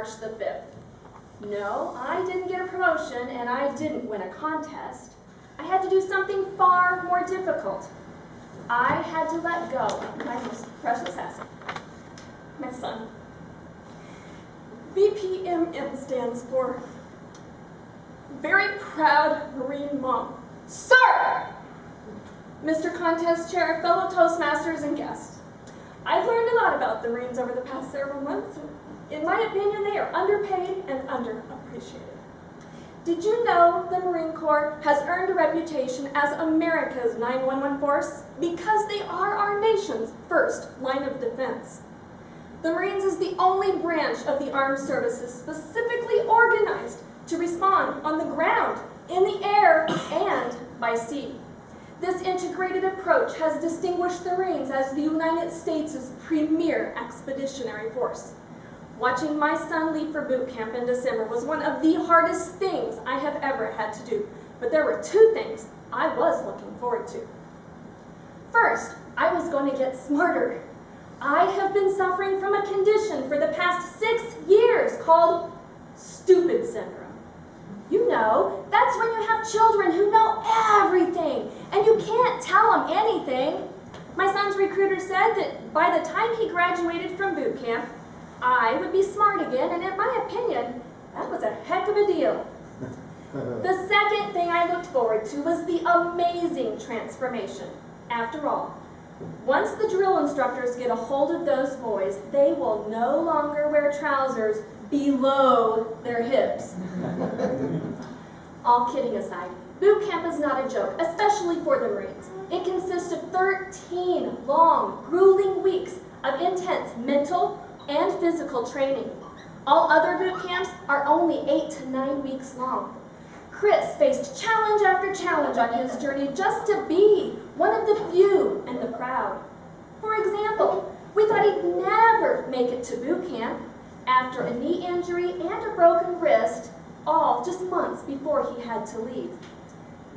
March the 5th. No, I didn't get a promotion and I didn't win a contest. I had to do something far more difficult. I had to let go of my most precious asset, my son. VPMM stands for Very Proud Marine Mom. Sir! Mr. Contest Chair, fellow Toastmasters, and guests. I've learned a lot about the Marines over the past several months. In my opinion, they are underpaid and underappreciated. Did you know the Marine Corps has earned a reputation as America's 911 force? Because they are our nation's first line of defense. The Marines is the only branch of the armed services specifically organized to respond on the ground, in the air, and by sea. This integrated approach has distinguished the Marines as the United States' premier expeditionary force. Watching my son leave for boot camp in December was one of the hardest things I have ever had to do, but there were two things I was looking forward to. First, I was going to get smarter. I have been suffering from a condition for the past 6 years called stupid syndrome. You know, that's when you have children who know everything and you can't tell them anything. My son's recruiter said that by the time he graduated from boot camp, I would be smart again, and in my opinion, that was a heck of a deal. The second thing I looked forward to was the amazing transformation. After all, once the drill instructors get a hold of those boys, they will no longer wear trousers below their hips. All kidding aside, boot camp is not a joke, especially for the Marines. It consists of 13 long, grueling weeks of intense mental and physical training. All other boot camps are only 8 to 9 weeks long. Chris faced challenge after challenge on his journey just to be one of the few and the proud. For example, we thought he'd never make it to boot camp after a knee injury and a broken wrist, all just months before he had to leave.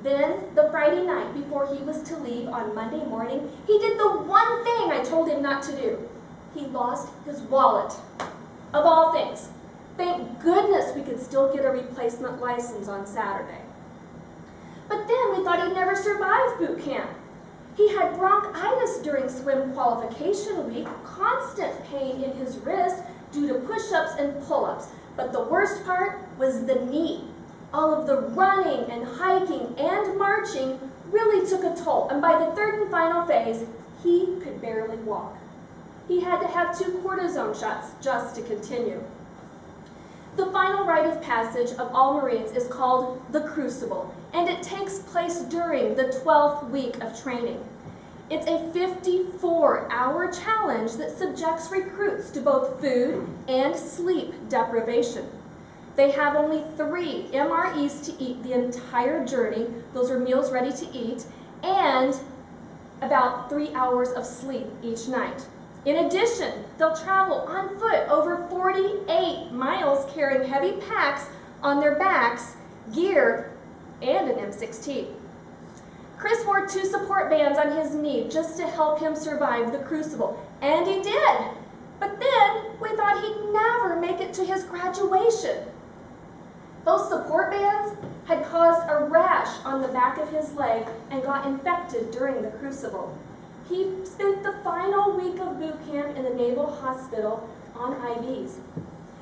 Then, the Friday night before he was to leave on Monday morning, he did the one thing I told him not to do. He lost his wallet, of all things. Thank goodness we could still get a replacement license on Saturday. But then we thought he'd never survive boot camp. He had bronchitis during swim qualification week, constant pain in his wrist due to push-ups and pull-ups. But the worst part was the knee. All of the running and hiking and marching really took a toll, and by the third and final phase, he could barely walk. He had to have 2 cortisone shots just to continue. The final rite of passage of all Marines is called the Crucible, and it takes place during the 12th week of training. It's a 54-hour challenge that subjects recruits to both food and sleep deprivation. They have only 3 MREs to eat the entire journey, those are meals ready to eat, and about 3 hours of sleep each night. In addition, they'll travel on foot over 48 miles carrying heavy packs on their backs, gear, and an M16. Chris wore 2 support bands on his knee just to help him survive the Crucible, and he did. But then we thought he'd never make it to his graduation. Those support bands had caused a rash on the back of his leg and got infected during the Crucible. He spent the final week of boot camp in the Naval Hospital on IVs.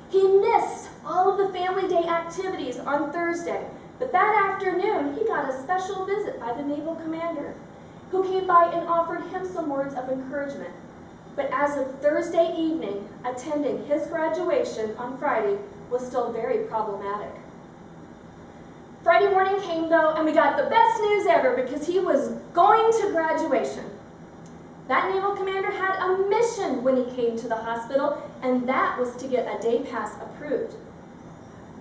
He missed all of the family day activities on Thursday, but that afternoon he got a special visit by the Naval Commander, who came by and offered him some words of encouragement. But as of Thursday evening, attending his graduation on Friday was still very problematic. Friday morning came though, and we got the best news ever because he was going to graduation. That naval commander had a mission when he came to the hospital, and that was to get a day pass approved.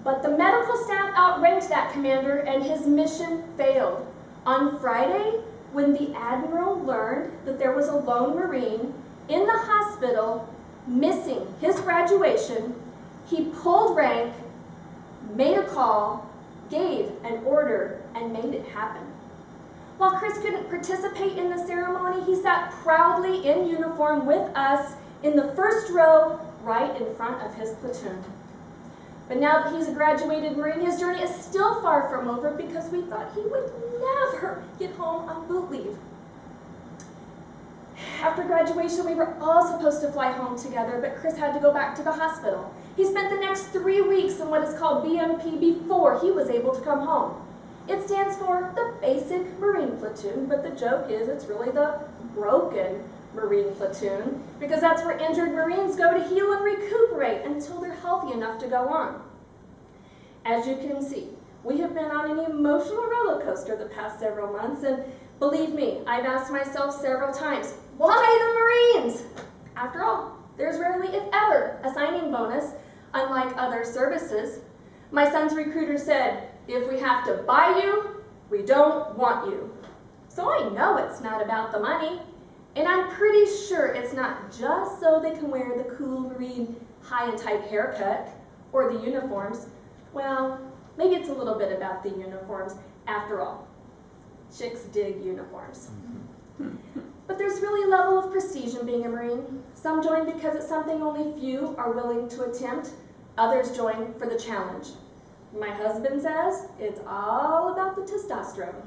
But the medical staff outranked that commander, and his mission failed. On Friday, when the admiral learned that there was a lone Marine in the hospital missing his graduation, he pulled rank, made a call, gave an order, and made it happen. While Chris couldn't participate in the ceremony, he sat proudly in uniform with us in the first row right in front of his platoon. But now that he's a graduated Marine, his journey is still far from over because we thought he would never get home on boot leave. After graduation, we were all supposed to fly home together, but Chris had to go back to the hospital. He spent the next 3 weeks in what is called BMP before he was able to come home. It stands for the Basic Marine Platoon, but the joke is it's really the Broken Marine Platoon, because that's where injured Marines go to heal and recuperate until they're healthy enough to go on. As you can see, we have been on an emotional roller coaster the past several months, and believe me, I've asked myself several times, why the Marines? After all, there's rarely, if ever, a signing bonus, unlike other services. My son's recruiter said, if we have to buy you, we don't want you. So I know it's not about the money, and I'm pretty sure it's not just so they can wear the cool Marine high and tight haircut or the uniforms. Well, maybe it's a little bit about the uniforms. After all, chicks dig uniforms. But there's really a level of prestige in being a Marine. Some join because it's something only few are willing to attempt. Others join for the challenge. My husband says it's all about the testosterone.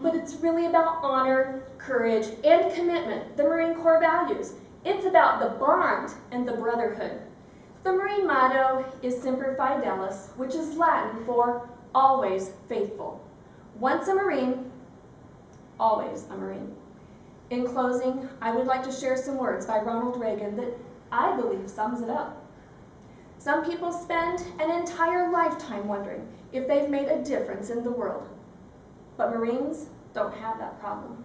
But it's really about honor, courage, and commitment, the Marine Corps values. It's about the bond and the brotherhood. The Marine motto is Semper Fidelis, which is Latin for always faithful. Once a Marine, always a Marine. In closing, I would like to share some words by Ronald Reagan that I believe sums it up. Some people spend an entire lifetime wondering if they've made a difference in the world. But Marines don't have that problem.